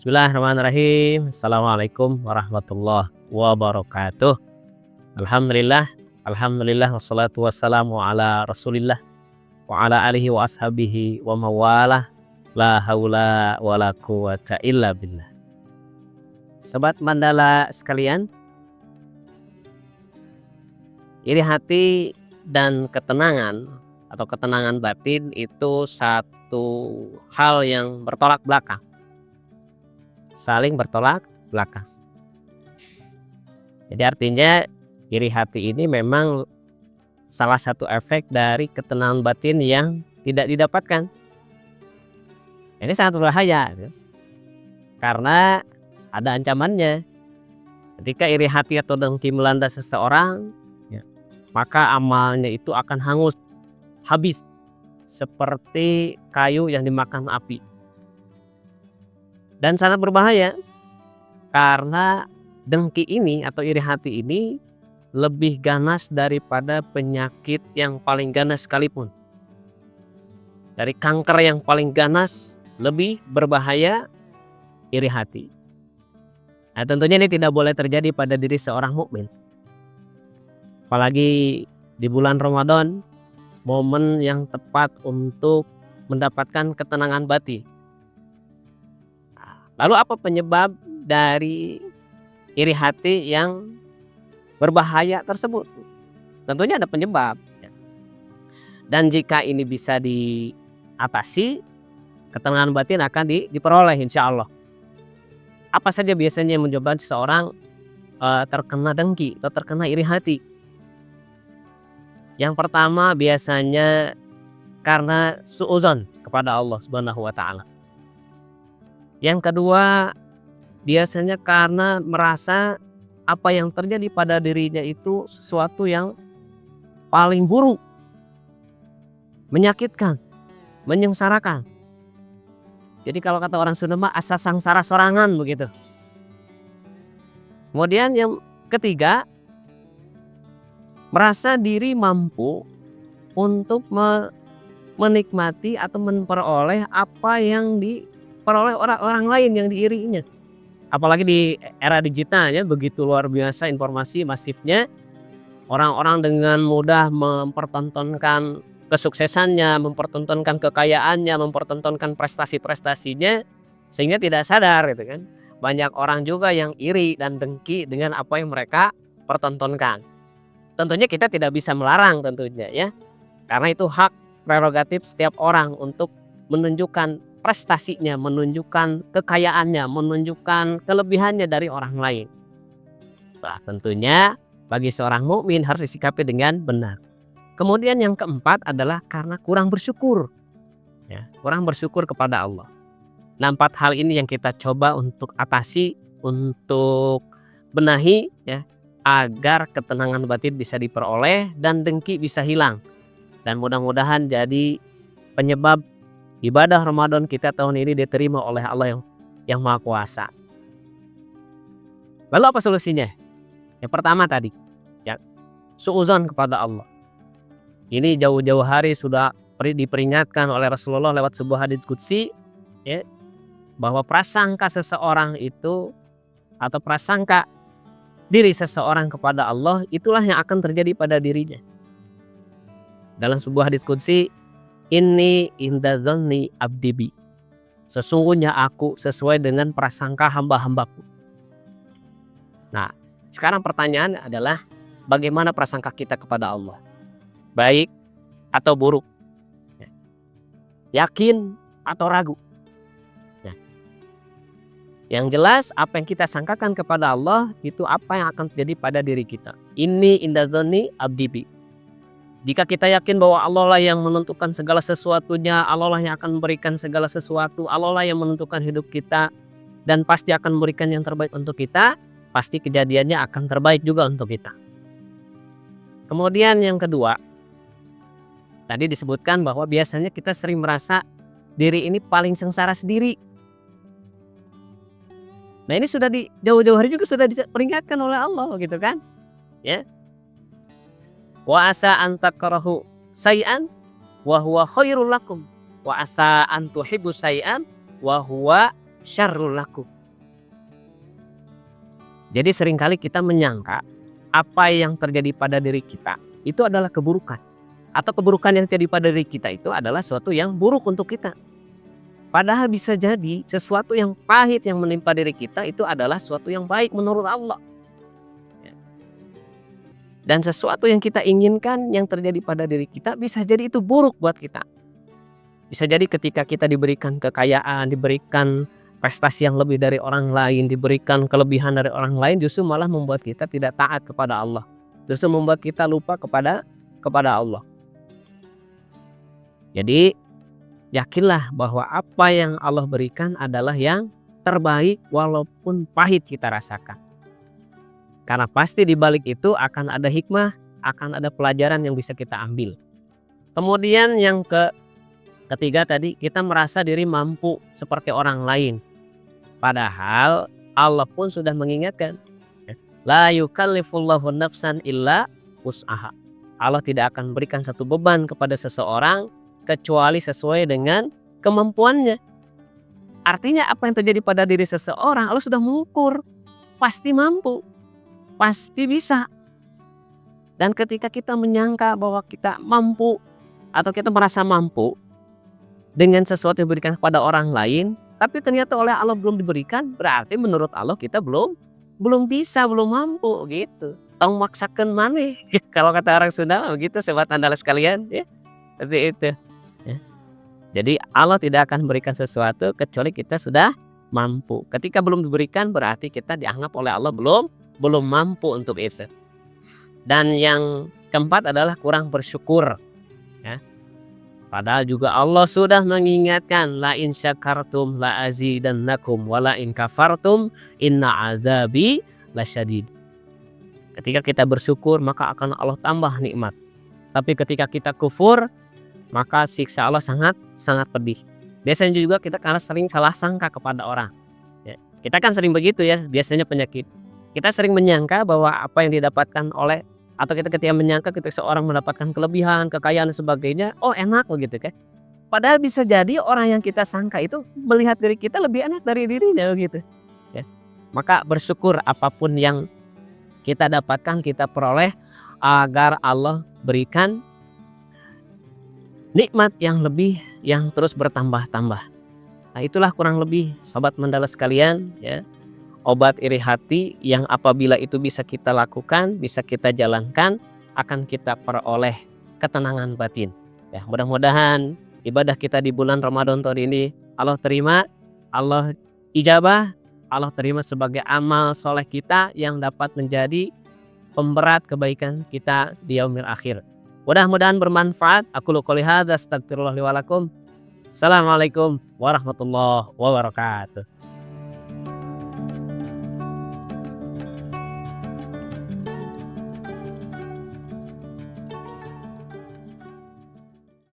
Bismillahirrahmanirrahim. Assalamualaikum warahmatullahi wabarakatuh. Alhamdulillah, alhamdulillah wassalatu wassalamu ala Rasulillah wa ala alihi wa ashabihi wa mawalah. La haula wala quwata illa billah. Sobat Mandala sekalian, iri hati dan ketenangan atau ketenangan batin itu satu hal yang bertolak belakang. Saling bertolak belakang. Jadi artinya iri hati ini memang salah satu efek dari ketenangan batin yang tidak didapatkan. Ini sangat berbahaya karena ada ancamannya. Ketika iri hati atau dengki melanda seseorang, maka amalnya itu akan hangus, habis seperti kayu yang dimakan api. Dan sangat berbahaya karena dengki ini atau iri hati ini lebih ganas daripada penyakit yang paling ganas sekalipun. Dari kanker yang paling ganas lebih berbahaya iri hati. Nah, tentunya ini tidak boleh terjadi pada diri seorang mukmin. Apalagi di bulan Ramadan, momen yang tepat untuk mendapatkan ketenangan batin. Lalu apa penyebab dari iri hati yang berbahaya tersebut? Tentunya ada penyebab. Dan jika ini bisa diatasi, ketenangan batin akan diperoleh insya Allah. Apa saja biasanya yang menyebabkan seseorang terkena dengki atau terkena iri hati? Yang pertama biasanya karena suudzon kepada Allah Subhanahu wa taala. Yang kedua, biasanya karena merasa apa yang terjadi pada dirinya itu sesuatu yang paling buruk, menyakitkan, menyengsarakan. Jadi kalau kata orang Sunda mah asa sangsara sorangan begitu. Kemudian yang ketiga, merasa diri mampu untuk menikmati atau memperoleh apa yang diperoleh orang lain yang diirinya. Apalagi di era digital ya, begitu luar biasa informasi masifnya. Orang-orang dengan mudah mempertontonkan kesuksesannya, mempertontonkan kekayaannya, mempertontonkan prestasi-prestasinya sehingga tidak sadar gitu kan. Banyak orang juga yang iri dan dengki dengan apa yang mereka pertontonkan. Tentunya kita tidak bisa melarang tentunya ya. Karena itu hak prerogatif setiap orang untuk menunjukkan prestasinya, menunjukkan kekayaannya, menunjukkan kelebihannya dari orang lain. Nah, tentunya bagi seorang mukmin harus disikapi dengan benar. Kemudian yang keempat adalah karena kurang bersyukur. Ya, kurang bersyukur kepada Allah. Nah, 4 hal ini yang kita coba untuk atasi, untuk benahi ya, agar ketenangan batin bisa diperoleh dan dengki bisa hilang. Dan mudah-mudahan jadi penyebab ibadah Ramadan kita tahun ini diterima oleh Allah yang Maha Kuasa. Lalu apa solusinya? Yang pertama tadi, ya, suudzon kepada Allah. Ini jauh-jauh hari sudah diperingatkan oleh Rasulullah lewat sebuah hadits qudsi ya, bahwa prasangka seseorang itu atau prasangka diri seseorang kepada Allah itulah yang akan terjadi pada dirinya. Dalam sebuah hadits qudsi, inni inda dzanni abdi bi. Sesungguhnya aku sesuai dengan prasangka hamba-hambaku. Nah, sekarang pertanyaan adalah bagaimana prasangka kita kepada Allah? Baik atau buruk? Yakin atau ragu? Yang jelas apa yang kita sangkakan kepada Allah itu apa yang akan terjadi pada diri kita. Inni inda dzanni abdi bi. Jika kita yakin bahwa Allah lah yang menentukan segala sesuatunya, Allah lah yang akan memberikan segala sesuatu, Allah lah yang menentukan hidup kita dan pasti akan memberikan yang terbaik untuk kita, pasti kejadiannya akan terbaik juga untuk kita. Kemudian yang kedua, tadi disebutkan bahwa biasanya kita sering merasa diri ini paling sengsara sendiri. Nah, ini sudah di jauh-jauh hari juga sudah diperingatkan oleh Allah gitu kan. Ya. Wa asa an takrahu syai'an wa huwa khairul lakum wa asa an tuhibbu syai'an wa huwa syarrul lakum. Jadi seringkali kita menyangka apa yang terjadi pada diri kita itu adalah keburukan. Atau keburukan yang terjadi pada diri kita itu adalah sesuatu yang buruk untuk kita. Padahal bisa jadi sesuatu yang pahit yang menimpa diri kita itu adalah sesuatu yang baik menurut Allah. Dan sesuatu yang kita inginkan yang terjadi pada diri kita bisa jadi itu buruk buat kita. Bisa jadi ketika kita diberikan kekayaan, diberikan prestasi yang lebih dari orang lain, diberikan kelebihan dari orang lain, justru malah membuat kita tidak taat kepada Allah. Justru membuat kita lupa kepada Allah. Jadi yakinlah bahwa apa yang Allah berikan adalah yang terbaik walaupun pahit kita rasakan. Karena pasti di balik itu akan ada hikmah, akan ada pelajaran yang bisa kita ambil. Kemudian yang ketiga tadi, kita merasa diri mampu seperti orang lain. Padahal Allah pun sudah mengingatkan, la yukallifullahu nafsan illa wus'aha. Allah tidak akan berikan satu beban kepada seseorang kecuali sesuai dengan kemampuannya. Artinya apa yang terjadi pada diri seseorang Allah sudah mengukur, pasti mampu, pasti bisa. Dan ketika kita menyangka bahwa kita mampu atau kita merasa mampu dengan sesuatu yang diberikan kepada orang lain, tapi ternyata oleh Allah belum diberikan, berarti menurut Allah kita belum bisa, belum mampu gitu. Tong maksakeun maneh. Kalau kata orang Sunda begitu, sobat andalas sekalian ya. Seperti itu. Ya. Jadi Allah tidak akan memberikan sesuatu kecuali kita sudah mampu. Ketika belum diberikan berarti kita dianggap oleh Allah belum mampu untuk itu. Dan yang keempat adalah kurang bersyukur. Ya. Padahal juga Allah sudah mengingatkan, la in syakartum la azidannakum wa la in kafartum inna azabi lasyadid. Ketika kita bersyukur maka akan Allah tambah nikmat. Tapi ketika kita kufur maka siksa Allah sangat pedih. Biasanya juga kita karena sering salah sangka kepada orang. Ya, kita kan sering begitu ya, biasanya penyakit. Kita sering menyangka bahwa apa yang didapatkan oleh atau kita ketika menyangka ketika seorang mendapatkan kelebihan, kekayaan dan sebagainya, oh enak begitu kan. Padahal bisa jadi orang yang kita sangka itu melihat diri kita lebih enak dari dirinya begitu. Ya. Maka bersyukur apapun yang kita dapatkan, kita peroleh agar Allah berikan nikmat yang lebih yang terus bertambah-tambah. Nah, itulah kurang lebih sobat mendalas sekalian ya. Obat iri hati yang apabila itu bisa kita lakukan, bisa kita jalankan, akan kita peroleh ketenangan batin. Ya, mudah-mudahan ibadah kita di bulan Ramadan tahun ini Allah terima, Allah ijabah, Allah terima sebagai amal soleh kita yang dapat menjadi pemberat kebaikan kita di yaumil akhir. Mudah-mudahan bermanfaat. Aku qouli hadza, astagfirullah li wa lakum. Assalamualaikum warahmatullahi wabarakatuh.